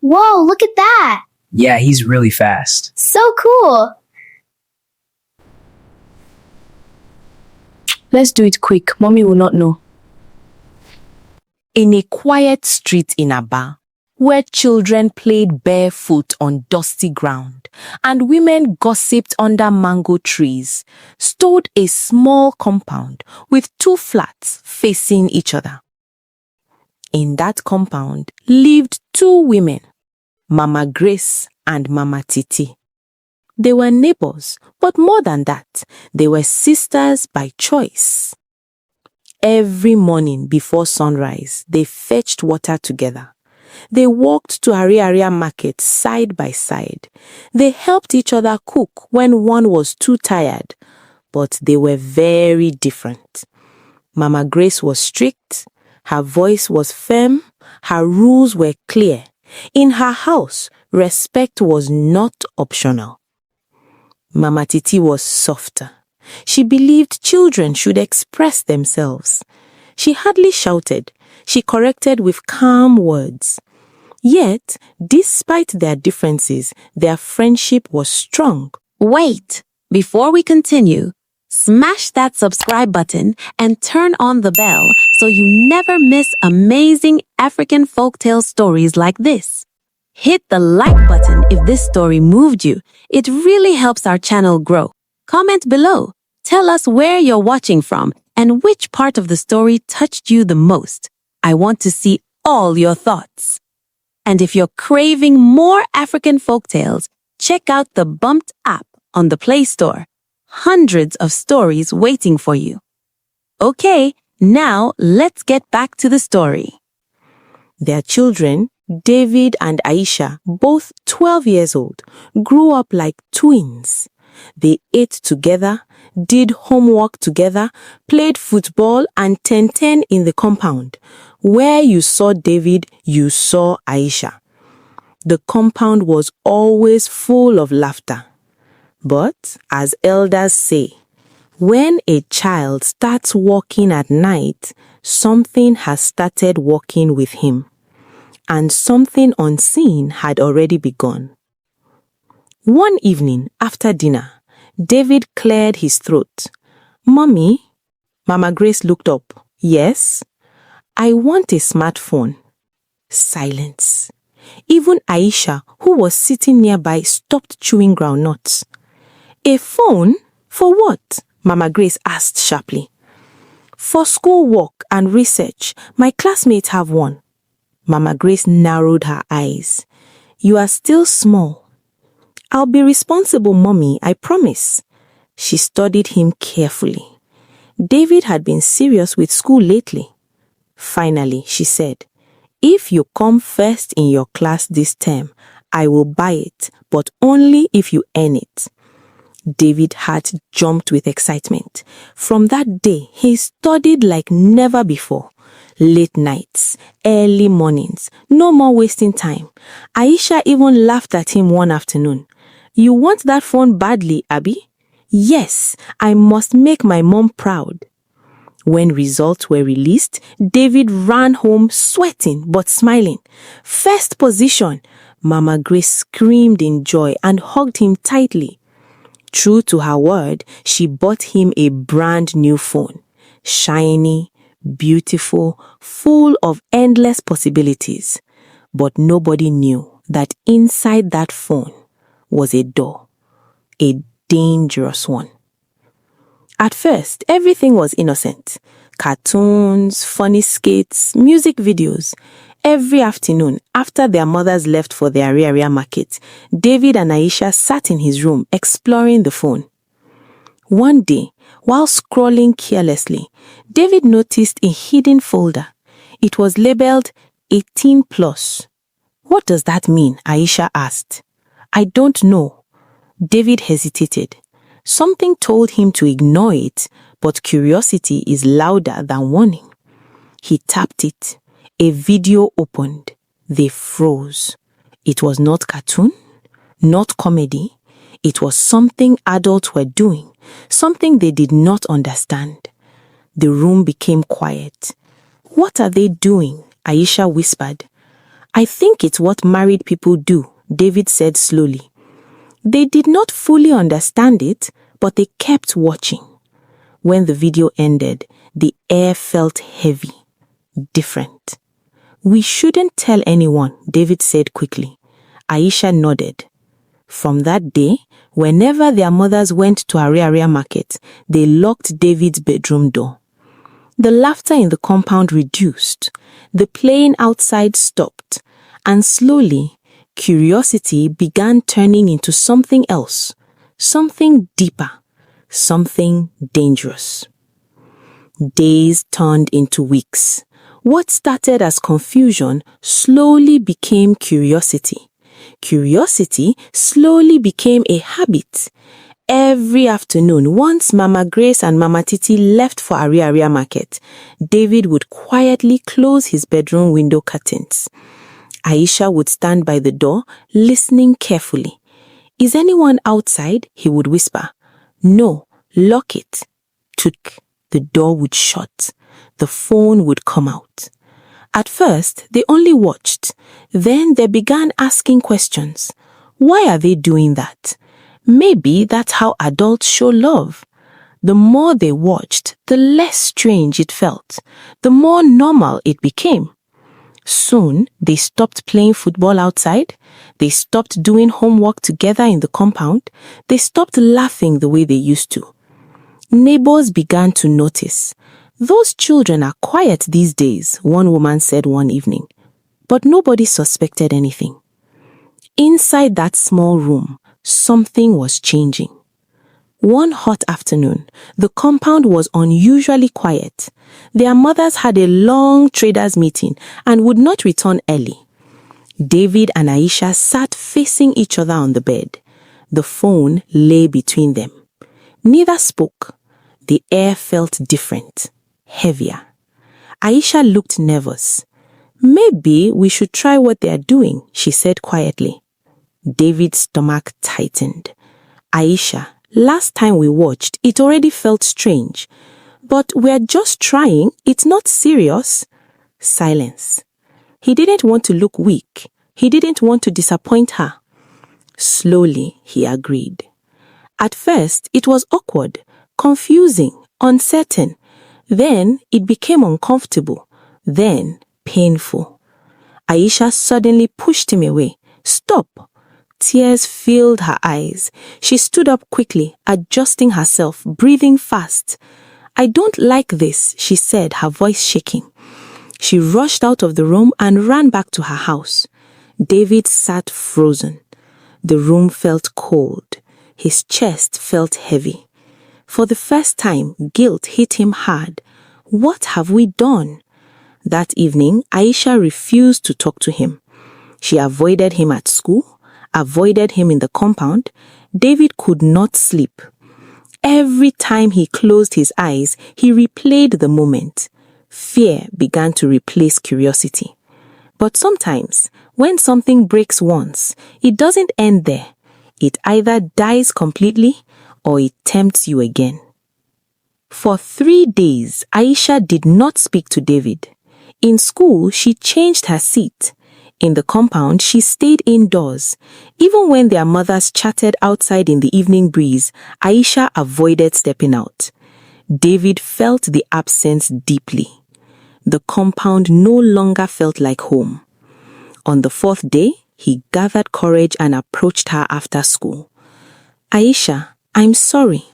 Whoa, look at that! Yeah, he's really fast. So cool! Let's do it quick. Mommy will not know. In a quiet street in Aba, where children played barefoot on dusty ground and women gossiped under mango trees, stood a small compound with two flats facing each other. In that compound lived two women, Mama Grace and Mama Titi. They were neighbors, but more than that, they were sisters by choice. Every morning before sunrise, they fetched water together. They walked to Ariaria market side by side. They helped each other cook when one was too tired, but they were very different. Mama Grace was strict, her voice was firm, her rules were clear. In her house, respect was not optional. Mama Titi was softer. She believed children should express themselves. She hardly shouted. She corrected with calm words. Yet, despite their differences, their friendship was strong. Wait! Before we continue, smash that subscribe button and turn on the bell so you never miss amazing African folktale stories like this. Hit the like button if this story moved you. It really helps our channel grow. Comment below. Tell us where you're watching from and which part of the story touched you the most. I want to see all your thoughts. And if you're craving more African folktales, check out the Bumped app on the Play Store. Hundreds of stories waiting for you. Okay, now let's get back to the story. Their children, David and Aisha, both 12 years old, grew up like twins. They ate together, did homework together, played football and 10-10 in the compound. Where you saw David, you saw Aisha. The compound was always full of laughter. But, as elders say, when a child starts walking at night, something has started walking with him. And something unseen had already begun. One evening, after dinner, David cleared his throat. "Mommy?" Mama Grace looked up. "Yes?" "I want a smartphone." Silence. Even Aisha, who was sitting nearby, stopped chewing groundnuts. "A phone? For what?" Mama Grace asked sharply. "For school work and research. My classmates have one." Mama Grace narrowed her eyes. "You are still small." "I'll be responsible, Mommy, I promise." She studied him carefully. David had been serious with school lately. Finally, she said, "If you come first in your class this term, I will buy it, but only if you earn it." David's heart jumped with excitement. From that day, he studied like never before. Late nights, early mornings, no more wasting time. Aisha even laughed at him one afternoon. "You want that phone badly, Abby?" "Yes, I must make my mom proud." When results were released, David ran home sweating but smiling. "First position!" Mama Grace screamed in joy and hugged him tightly. True to her word, she bought him a brand new phone. Shiny, beautiful, full of endless possibilities. But nobody knew that inside that phone was a door. A dangerous one. At first, everything was innocent. Cartoons, funny skits, music videos. Every afternoon, after their mothers left for the area market, David and Aisha sat in his room exploring the phone. One day, while scrolling carelessly, David noticed a hidden folder. It was labeled 18+. "What does that mean?" Aisha asked. "I don't know." David hesitated. Something told him to ignore it, but curiosity is louder than warning. He tapped it. A video opened. They froze. It was not cartoon, not comedy. It was something adults were doing, something they did not understand. The room became quiet. "What are they doing?" Aisha whispered. I think it's what married people do, David said slowly. They did not fully understand it, but they kept watching. When the video ended, the air felt heavy, different. We shouldn't tell anyone, David said quickly. Aisha nodded. From that day, whenever their mothers went to Ariaria market, they locked David's bedroom door. The laughter in the compound reduced, the playing outside stopped, and slowly, curiosity began turning into something else, something deeper, something dangerous. Days turned into weeks. What started as confusion slowly became curiosity. Curiosity slowly became a habit. Every afternoon, once Mama Grace and Mama Titi left for Ariaria market, David would quietly close his bedroom window curtains. Aisha would stand by the door, listening carefully. "Is anyone outside?" he would whisper. "No, lock it." Tuck. The door would shut. The phone would come out. At first, they only watched. Then they began asking questions. Why are they doing that? Maybe that's how adults show love. The more they watched, the less strange it felt, the more normal it became. Soon, they stopped playing football outside. They stopped doing homework together in the compound. They stopped laughing the way they used to. Neighbors began to notice. "Those children are quiet these days," one woman said one evening. But nobody suspected anything. Inside that small room, something was changing. One hot afternoon, the compound was unusually quiet. Their mothers had a long traders meeting and would not return early. David and Aisha sat facing each other on the bed. The phone lay between them. Neither spoke. The air felt different, heavier. Aisha looked nervous. "Maybe we should try what they are doing," she said quietly. David's stomach tightened. "Aisha, last time we watched, it already felt strange. But we're just trying. It's not serious." Silence. He didn't want to look weak. He didn't want to disappoint her. Slowly, he agreed. At first, it was awkward, confusing, uncertain. Then, it became uncomfortable. Then, painful. Aisha suddenly pushed him away. "Stop!" Tears filled her eyes. She stood up quickly, adjusting herself, breathing fast. "I don't like this," she said, her voice shaking. She rushed out of the room and ran back to her house. David sat frozen. The room felt cold. His chest felt heavy. For the first time, guilt hit him hard. What have we done? That evening, Aisha refused to talk to him. She avoided him at school, avoided him in the compound. David could not sleep. Every time he closed his eyes, he replayed the moment. Fear began to replace curiosity. But sometimes, when something breaks once, it doesn't end there. It either dies completely or it tempts you again. For 3 days, Aisha did not speak to David. In school, she changed her seat. In the compound, she stayed indoors. Even when their mothers chatted outside in the evening breeze, Aisha avoided stepping out. David felt the absence deeply. The compound no longer felt like home. On the 4th day, he gathered courage and approached her after school. "Aisha, I'm sorry."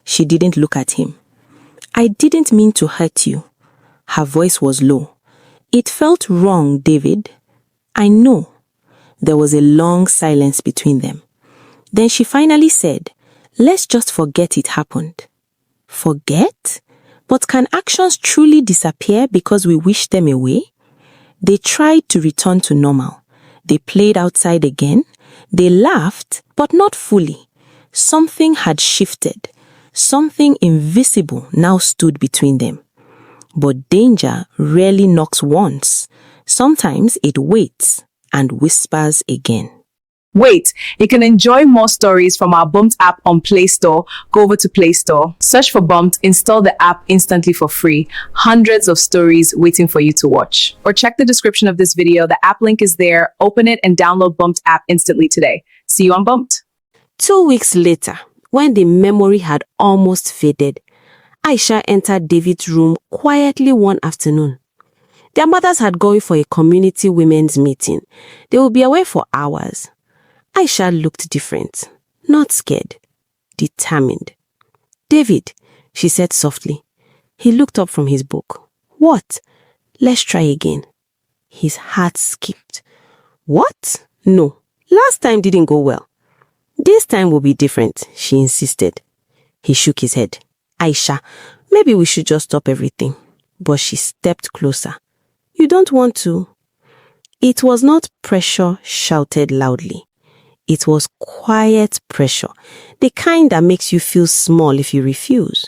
She didn't look at him. "I didn't mean to hurt you." Her voice was low. "It felt wrong, David." "I know." There was a long silence between them. Then she finally said, "Let's just forget it happened." Forget? But can actions truly disappear because we wish them away? They tried to return to normal. They played outside again. They laughed, but not fully. Something had shifted. Something invisible now stood between them. But danger rarely knocks once. Sometimes it waits and whispers again. Wait, you can enjoy more stories from our Bumped app on Play Store. Go over to Play Store, search for Bumped, install the app instantly for free. Hundreds of stories waiting for you to watch. Or check the description of this video. The app link is there. Open it and download Bumped app instantly today. See you on Bumped. 2 weeks later, when the memory had almost faded, Aisha entered David's room quietly one afternoon. Their mothers had gone for a community women's meeting. They would be away for hours. Aisha looked different, not scared, determined. "David," she said softly. He looked up from his book. "What?" "Let's try again." His heart skipped. "What?" "No, last time didn't go well. This time will be different," she insisted. He shook his head. "Aisha, maybe we should just stop everything." But she stepped closer. "You don't want to?" It was not pressure shouted loudly. It was quiet pressure, the kind that makes you feel small if you refuse.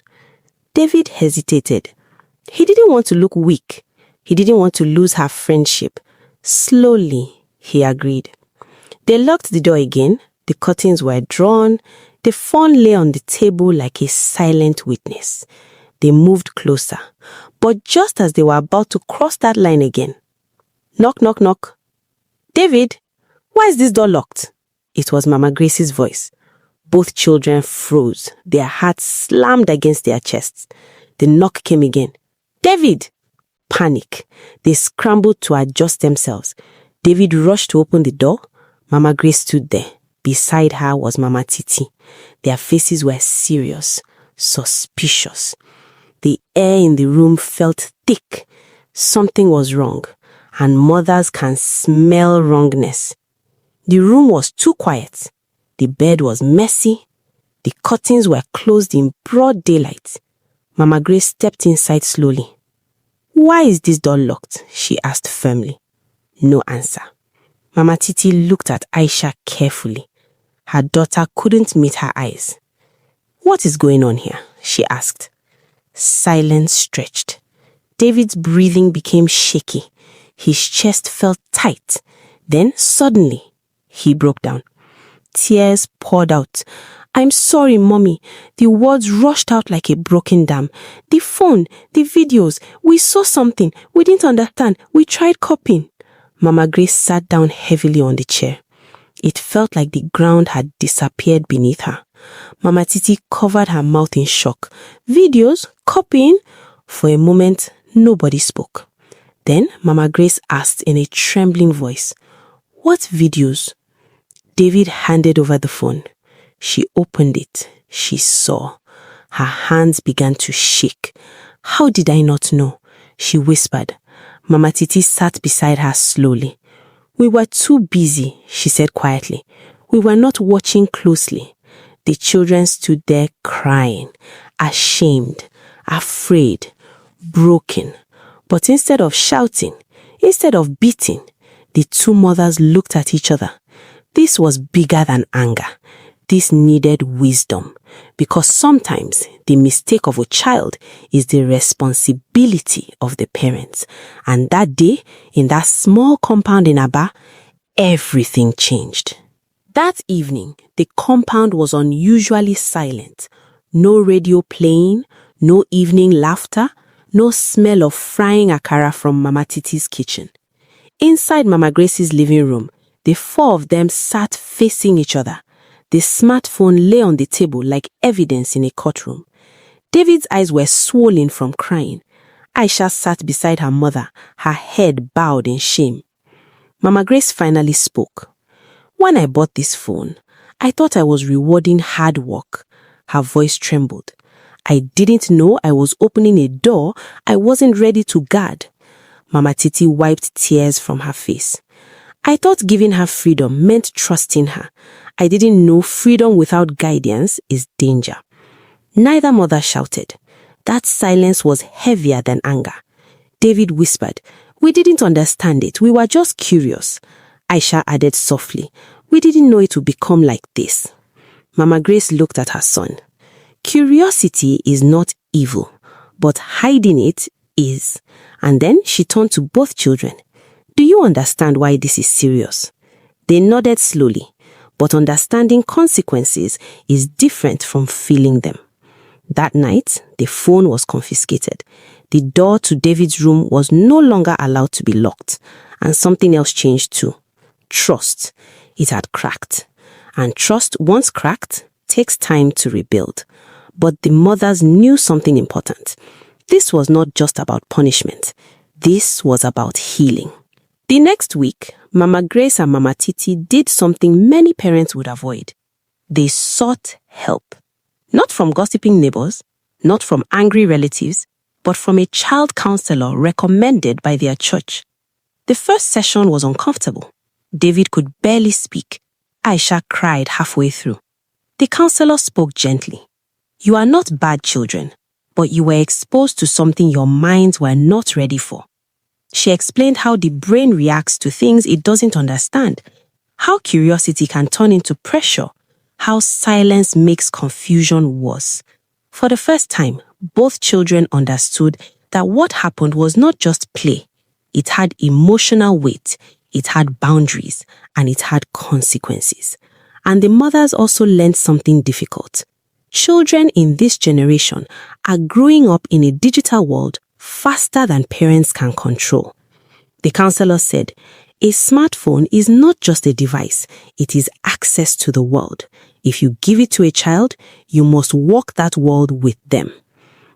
David hesitated. He didn't want to look weak. He didn't want to lose her friendship. Slowly, he agreed. They locked the door again. The curtains were drawn. The phone lay on the table like a silent witness. They moved closer. But just as they were about to cross that line again, knock, knock, knock. "David, why is this door locked?" It was Mama Grace's voice. Both children froze. Their hearts slammed against their chests. The knock came again. "David!" Panic. They scrambled to adjust themselves. David rushed to open the door. Mama Grace stood there. Beside her was Mama Titi. Their faces were serious, suspicious. The air in the room felt thick. Something was wrong, and mothers can smell wrongness. The room was too quiet. The bed was messy. The curtains were closed in broad daylight. Mama Grace stepped inside slowly. "Why is this door locked?" she asked firmly. No answer. Mama Titi looked at Aisha carefully. Her daughter couldn't meet her eyes. "What is going on here?" she asked. Silence stretched. David's breathing became shaky. His chest felt tight. Then suddenly, he broke down. Tears poured out. "I'm sorry, Mommy." The words rushed out like a broken dam. "The phone, the videos, we saw something. We didn't understand. We tried copying." Mama Grace sat down heavily on the chair. It felt like the ground had disappeared beneath her. Mama Titi covered her mouth in shock. "Videos? Copying?" For a moment, nobody spoke. Then Mama Grace asked in a trembling voice, "What videos?" David handed over the phone. She opened it. She saw. Her hands began to shake. "How did I not know?" she whispered. Mama Titi sat beside her slowly. "We were too busy," she said quietly. "We were not watching closely." The children stood there crying, ashamed, afraid, broken. But instead of shouting, instead of beating, the two mothers looked at each other. This was bigger than anger. This needed wisdom, because sometimes the mistake of a child is the responsibility of the parents. And that day, in that small compound in Aba, everything changed. That evening, the compound was unusually silent. No radio playing, no evening laughter, no smell of frying akara from Mama Titi's kitchen. Inside Mama Grace's living room, the four of them sat facing each other. The smartphone lay on the table like evidence in a courtroom. David's eyes were swollen from crying. Aisha sat beside her mother, her head bowed in shame. Mama Grace finally spoke. "When I bought this phone, I thought I was rewarding hard work." Her voice trembled. "I didn't know I was opening a door I wasn't ready to guard." Mama Titi wiped tears from her face. "I thought giving her freedom meant trusting her. I didn't know freedom without guidance is danger." Neither mother shouted. That silence was heavier than anger. David whispered, "We didn't understand it. We were just curious." Aisha added softly, "We didn't know it would become like this." Mama Grace looked at her son. Curiosity is not evil, but hiding it is. And then she turned to both children. "Do you understand why this is serious?" They nodded slowly. but understanding consequences is different from feeling them. That night, the phone was confiscated. The door to David's room was no longer allowed to be locked. And something else changed too. Trust. It had cracked. And trust, once cracked, takes time to rebuild. But the mothers knew something important. This was not just about punishment. This was about healing. The next week, Mama Grace and Mama Titi did something many parents would avoid. They sought help. Not from gossiping neighbors, not from angry relatives, but from a child counselor recommended by their church. The first session was uncomfortable. David could barely speak. Aisha cried halfway through. The counselor spoke gently. You are not bad children, but you were exposed to something your minds were not ready for. She explained how the brain reacts to things it doesn't understand, how curiosity can turn into pressure, how silence makes confusion worse. For the first time, both children understood that what happened was not just play. It had emotional weight, it had boundaries, and it had consequences. And the mothers also learned something difficult. Children in this generation are growing up in a digital world faster than parents can control. The counselor said, a smartphone is not just a device, it is access to the world. If you give it to a child, you must walk that world with them.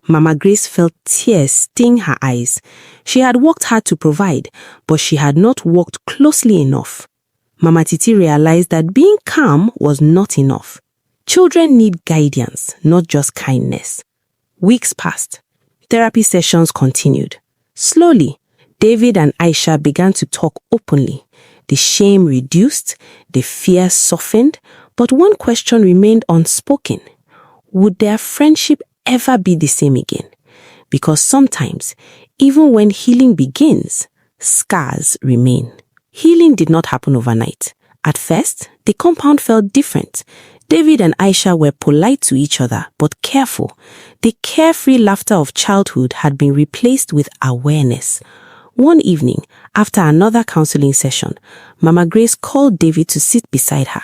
Mama Grace felt tears sting her eyes. She had worked hard to provide, but she had not walked closely enough. Mama Titi realized that being calm was not enough. Children need guidance, not just kindness. Weeks passed. Therapy sessions continued. Slowly, David and Aisha began to talk openly. The shame reduced, the fear softened, but one question remained unspoken. Would their friendship ever be the same again? Because sometimes, even when healing begins, scars remain. Healing did not happen overnight. At first, the compound felt different. David and Aisha were polite to each other, but careful. The carefree laughter of childhood had been replaced with awareness. One evening, after another counseling session, Mama Grace called David to sit beside her.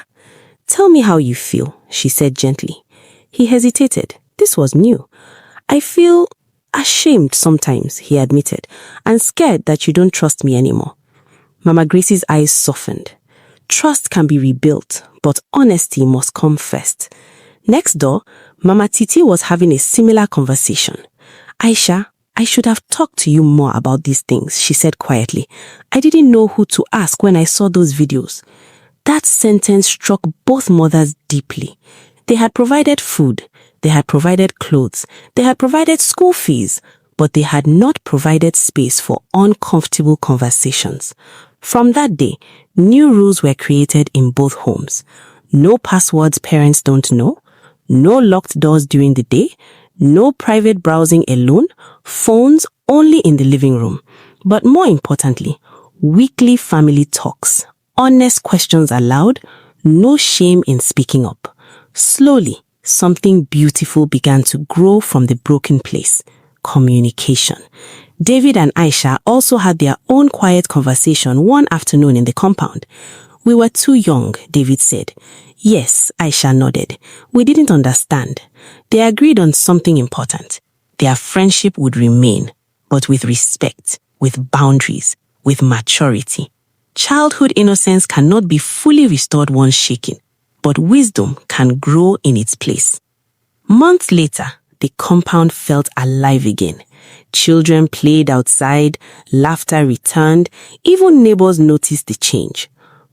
Tell me how you feel, she said gently. He hesitated. This was new. I feel ashamed sometimes, he admitted, and scared that you don't trust me anymore. Mama Grace's eyes softened. Trust can be rebuilt, but honesty must come first. Next door, Mama Titi was having a similar conversation. Aisha, I should have talked to you more about these things, she said quietly. I didn't know who to ask when I saw those videos. That sentence struck both mothers deeply. They had provided food, they had provided clothes, they had provided school fees, but they had not provided space for uncomfortable conversations. From that day, new rules were created in both homes. No passwords parents don't know, no locked doors during the day, no private browsing alone, phones only in the living room. But more importantly, weekly family talks, honest questions allowed, no shame in speaking up. Slowly, something beautiful began to grow from the broken place: communication. David and Aisha also had their own quiet conversation one afternoon in the compound. We were too young, David said. Yes, Aisha nodded. We didn't understand. They agreed on something important. Their friendship would remain, but with respect, with boundaries, with maturity. Childhood innocence cannot be fully restored once shaken, but wisdom can grow in its place. Months later, the compound felt alive again. Children played outside, laughter returned, even neighbors noticed the change.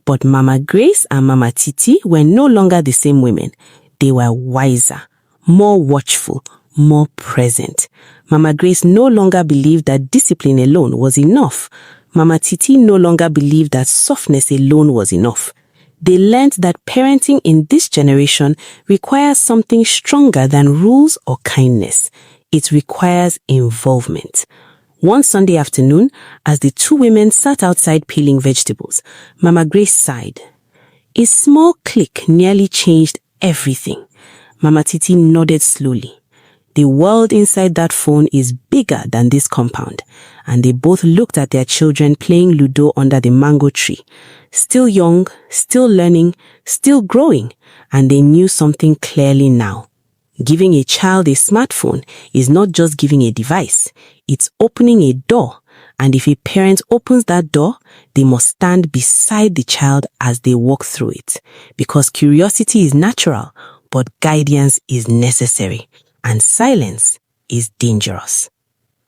But Mama Grace and Mama Titi were no longer the same women. They were wiser, more watchful, more present. Mama Grace no longer believed that discipline alone was enough. Mama Titi no longer believed that softness alone was enough. They learned that parenting in this generation requires something stronger than rules or kindness. It requires involvement. One Sunday afternoon, as the two women sat outside peeling vegetables, Mama Grace sighed. A small click nearly changed everything. Mama Titi nodded slowly. The world inside that phone is bigger than this compound, and they both looked at their children playing Ludo under the mango tree. Still young, still learning, still growing, and they knew something clearly now. Giving a child a smartphone is not just giving a device, it's opening a door. And if a parent opens that door, they must stand beside the child as they walk through it. Because curiosity is natural, but guidance is necessary. And silence is dangerous.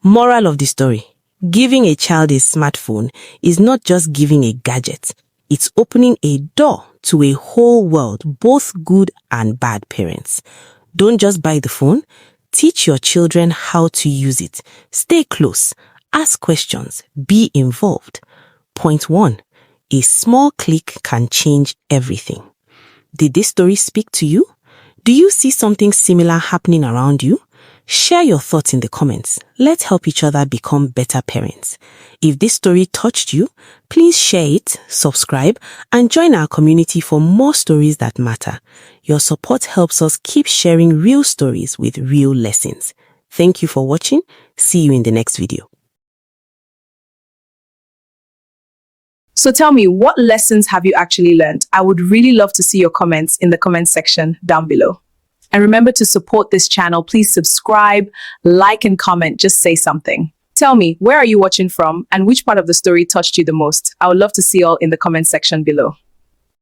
Moral of the story: giving a child a smartphone is not just giving a gadget. It's opening a door to a whole world, both good and bad parents. Don't just buy the phone. Teach your children how to use it. Stay close. Ask questions. Be involved. Point 1. A small click can change everything. Did this story speak to you? Do you see something similar happening around you? Share your thoughts in the comments. Let's help each other become better parents. If this story touched you, please share it, subscribe, and join our community for more stories that matter. Your support helps us keep sharing real stories with real lessons. Thank you for watching. See you in the next video. So tell me, what lessons have you actually learned? I would really love to see your comments in the comment section down below. And remember to support this channel. Please subscribe, like, and comment. Just say something. Tell me, where are you watching from and which part of the story touched you the most? I would love to see all in the comment section below.